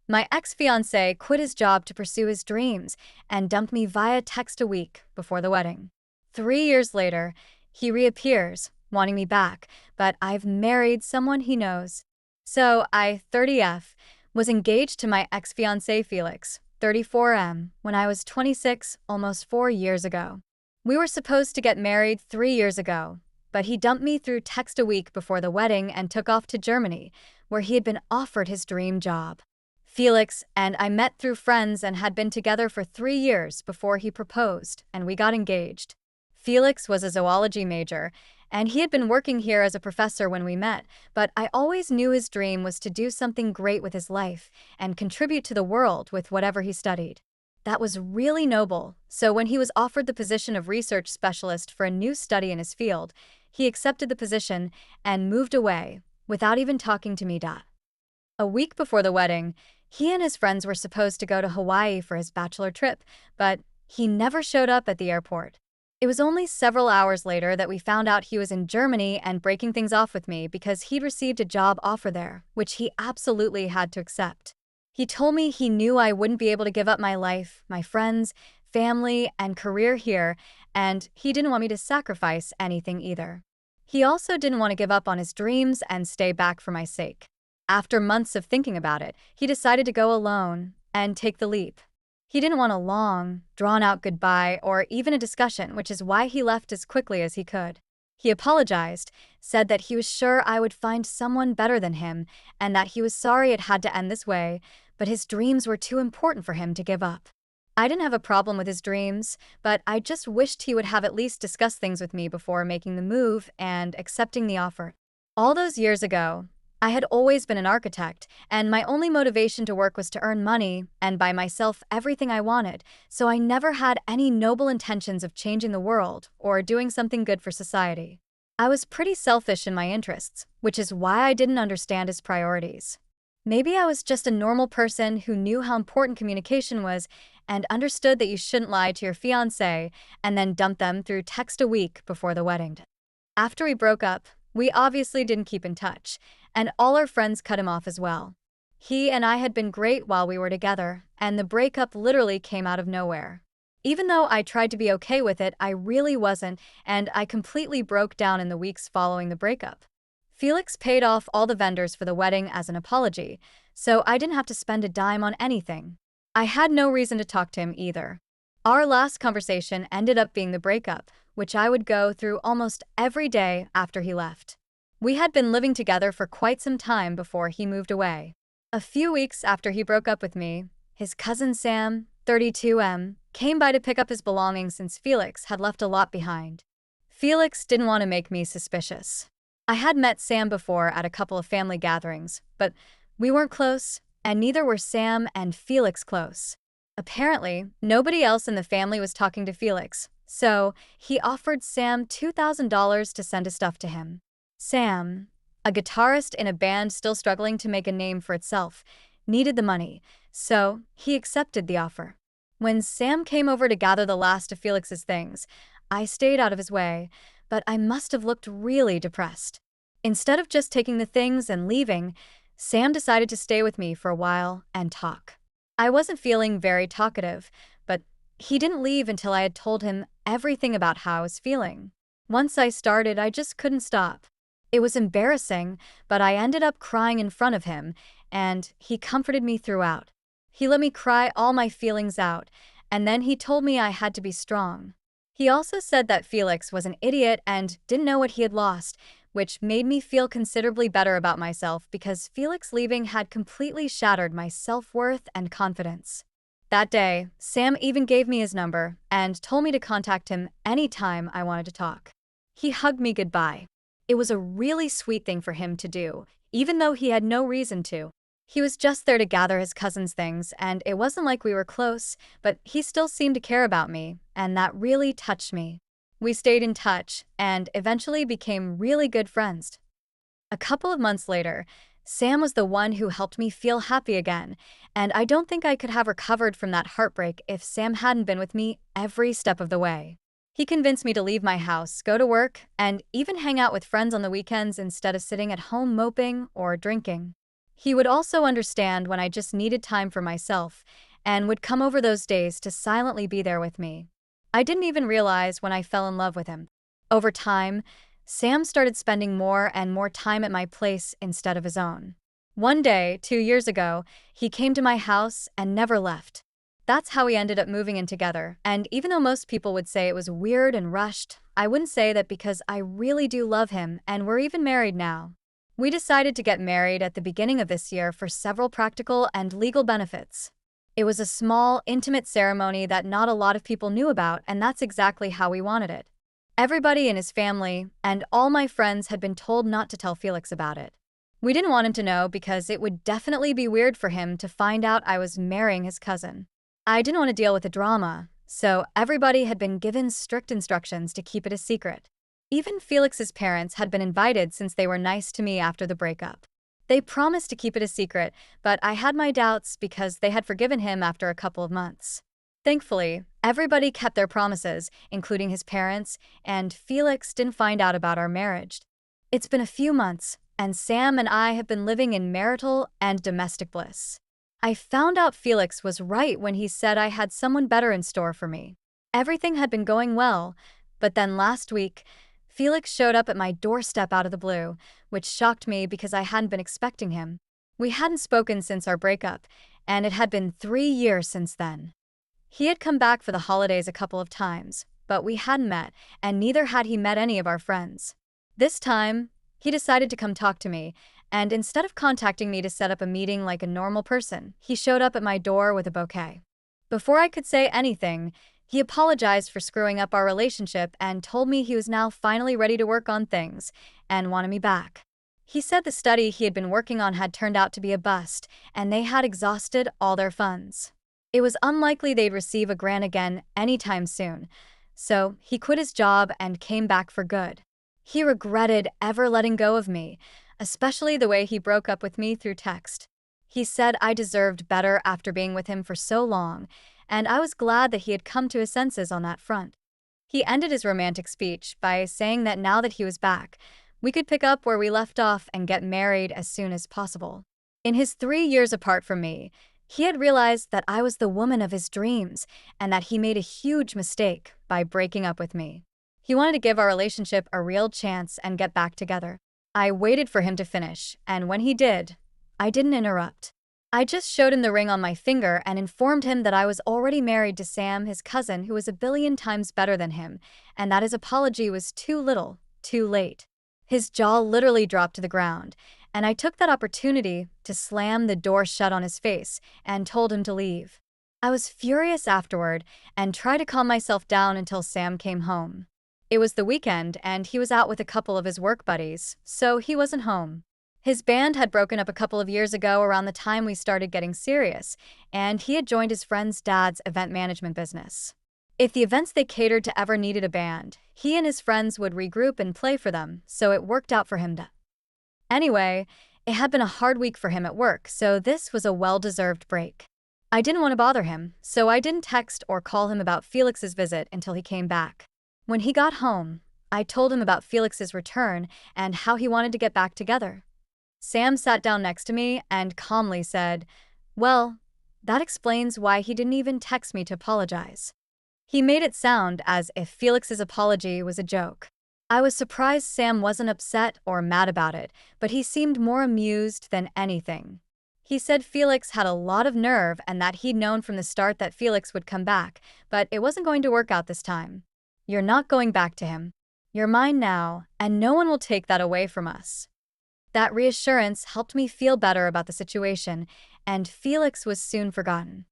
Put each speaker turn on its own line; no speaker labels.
My ex-fiancé quit his job to pursue his dreams and dumped me via text a week before the wedding. 3 years later, he reappears, wanting me back, but I've married someone he knows. So I, 30F, was engaged to my ex-fiancé Felix, 34M, when I was 26, almost 4 years ago. We were supposed to get married 3 years ago, but he dumped me through text a week before the wedding and took off to Germany, where he had been offered his dream job. Felix and I met through friends and had been together for 3 years before he proposed, and we got engaged. Felix was a zoology major, and he had been working here as a professor when we met, but I always knew his dream was to do something great with his life and contribute to the world with whatever he studied. That was really noble, so when he was offered the position of research specialist for a new study in his field, he accepted the position and moved away, without even talking to me. A week before the wedding, he and his friends were supposed to go to Hawaii for his bachelor trip, but he never showed up at the airport. It was only several hours later that we found out he was in Germany and breaking things off with me because he'd received a job offer there, which he absolutely had to accept. He told me he knew I wouldn't be able to give up my life, my friends, family, and career here, and he didn't want me to sacrifice anything either. He also didn't want to give up on his dreams and stay back for my sake. After months of thinking about it, he decided to go alone and take the leap. He didn't want a long, drawn-out goodbye or even a discussion, which is why he left as quickly as he could. He apologized, said that he was sure I would find someone better than him, and that he was sorry it had to end this way, but his dreams were too important for him to give up. I didn't have a problem with his dreams, but I just wished he would have at least discussed things with me before making the move and accepting the offer. All those years ago, I had always been an architect, and my only motivation to work was to earn money and buy myself everything I wanted, so I never had any noble intentions of changing the world or doing something good for society. I was pretty selfish in my interests, which is why I didn't understand his priorities. Maybe I was just a normal person who knew how important communication was and understood that you shouldn't lie to your fiancé and then dump them through text a week before the wedding. After we broke up, we obviously didn't keep in touch, and all our friends cut him off as well. He and I had been great while we were together, and the breakup literally came out of nowhere. Even though I tried to be okay with it, I really wasn't, and I completely broke down in the weeks following the breakup. Felix paid off all the vendors for the wedding as an apology, so I didn't have to spend a dime on anything. I had no reason to talk to him either. Our last conversation ended up being the breakup, which I would go through almost every day after he left. We had been living together for quite some time before he moved away. A few weeks after he broke up with me, his cousin Sam, 32M, came by to pick up his belongings since Felix had left a lot behind. Felix didn't want to make me suspicious. I had met Sam before at a couple of family gatherings, but we weren't close, and neither were Sam and Felix close. Apparently, nobody else in the family was talking to Felix, so he offered Sam $2,000 to send his stuff to him. Sam, a guitarist in a band still struggling to make a name for itself, needed the money, so he accepted the offer. When Sam came over to gather the last of Felix's things, I stayed out of his way, but I must have looked really depressed. Instead of just taking the things and leaving, Sam decided to stay with me for a while and talk. I wasn't feeling very talkative, but he didn't leave until I had told him everything about how I was feeling. Once I started, I just couldn't stop. It was embarrassing, but I ended up crying in front of him, and he comforted me throughout. He let me cry all my feelings out, and then he told me I had to be strong. He also said that Felix was an idiot and didn't know what he had lost, which made me feel considerably better about myself because Felix leaving had completely shattered my self-worth and confidence. That day, Sam even gave me his number and told me to contact him anytime I wanted to talk. He hugged me goodbye. It was a really sweet thing for him to do, even though he had no reason to. He was just there to gather his cousin's things, and it wasn't like we were close, but he still seemed to care about me, and that really touched me. We stayed in touch and eventually became really good friends. A couple of months later, Sam was the one who helped me feel happy again, and I don't think I could have recovered from that heartbreak if Sam hadn't been with me every step of the way. He convinced me to leave my house, go to work, and even hang out with friends on the weekends instead of sitting at home moping or drinking. He would also understand when I just needed time for myself and would come over those days to silently be there with me. I didn't even realize when I fell in love with him. Over time, Sam started spending more and more time at my place instead of his own. One day, 2 years ago, he came to my house and never left. That's how we ended up moving in together, and even though most people would say it was weird and rushed, I wouldn't say that because I really do love him, and we're even married now. We decided to get married at the beginning of this year for several practical and legal benefits. It was a small, intimate ceremony that not a lot of people knew about, and that's exactly how we wanted it. Everybody in his family and all my friends had been told not to tell Felix about it. We didn't want him to know because it would definitely be weird for him to find out I was marrying his cousin. I didn't want to deal with the drama, so everybody had been given strict instructions to keep it a secret. Even Felix's parents had been invited since they were nice to me after the breakup. They promised to keep it a secret, but I had my doubts because they had forgiven him after a couple of months. Thankfully, everybody kept their promises, including his parents, and Felix didn't find out about our marriage. It's been a few months, and Sam and I have been living in marital and domestic bliss. I found out Felix was right when he said I had someone better in store for me. Everything had been going well, but then last week, Felix showed up at my doorstep out of the blue, which shocked me because I hadn't been expecting him. We hadn't spoken since our breakup, and it had been 3 years since then. He had come back for the holidays a couple of times, but we hadn't met, and neither had he met any of our friends. This time, he decided to come talk to me, and instead of contacting me to set up a meeting like a normal person, he showed up at my door with a bouquet. Before I could say anything, he apologized for screwing up our relationship and told me he was now finally ready to work on things and wanted me back. He said the study he had been working on had turned out to be a bust, and they had exhausted all their funds. It was unlikely they'd receive a grant again anytime soon, so he quit his job and came back for good. He regretted ever letting go of me, especially the way he broke up with me through text. He said I deserved better after being with him for so long, and I was glad that he had come to his senses on that front. He ended his romantic speech by saying that now that he was back, we could pick up where we left off and get married as soon as possible. In his 3 years apart from me, he had realized that I was the woman of his dreams and that he made a huge mistake by breaking up with me. He wanted to give our relationship a real chance and get back together. I waited for him to finish, and when he did, I didn't interrupt. I just showed him the ring on my finger and informed him that I was already married to Sam, his cousin, who was a billion times better than him, and that his apology was too little, too late. His jaw literally dropped to the ground, and I took that opportunity to slam the door shut on his face and told him to leave. I was furious afterward and tried to calm myself down until Sam came home. It was the weekend, and he was out with a couple of his work buddies, so he wasn't home. His band had broken up a couple of years ago around the time we started getting serious, and he had joined his friend's dad's event management business. If the events they catered to ever needed a band, he and his friends would regroup and play for them, so it worked out for him. Anyway, it had been a hard week for him at work, so this was a well-deserved break. I didn't want to bother him, so I didn't text or call him about Felix's visit until he came back. When he got home, I told him about Felix's return and how he wanted to get back together. Sam sat down next to me and calmly said, "Well, that explains why he didn't even text me to apologize." He made it sound as if Felix's apology was a joke. I was surprised Sam wasn't upset or mad about it, but he seemed more amused than anything. He said Felix had a lot of nerve and that he'd known from the start that Felix would come back, but it wasn't going to work out this time. "You're not going back to him. You're mine now, and no one will take that away from us." That reassurance helped me feel better about the situation, and Felix was soon forgotten.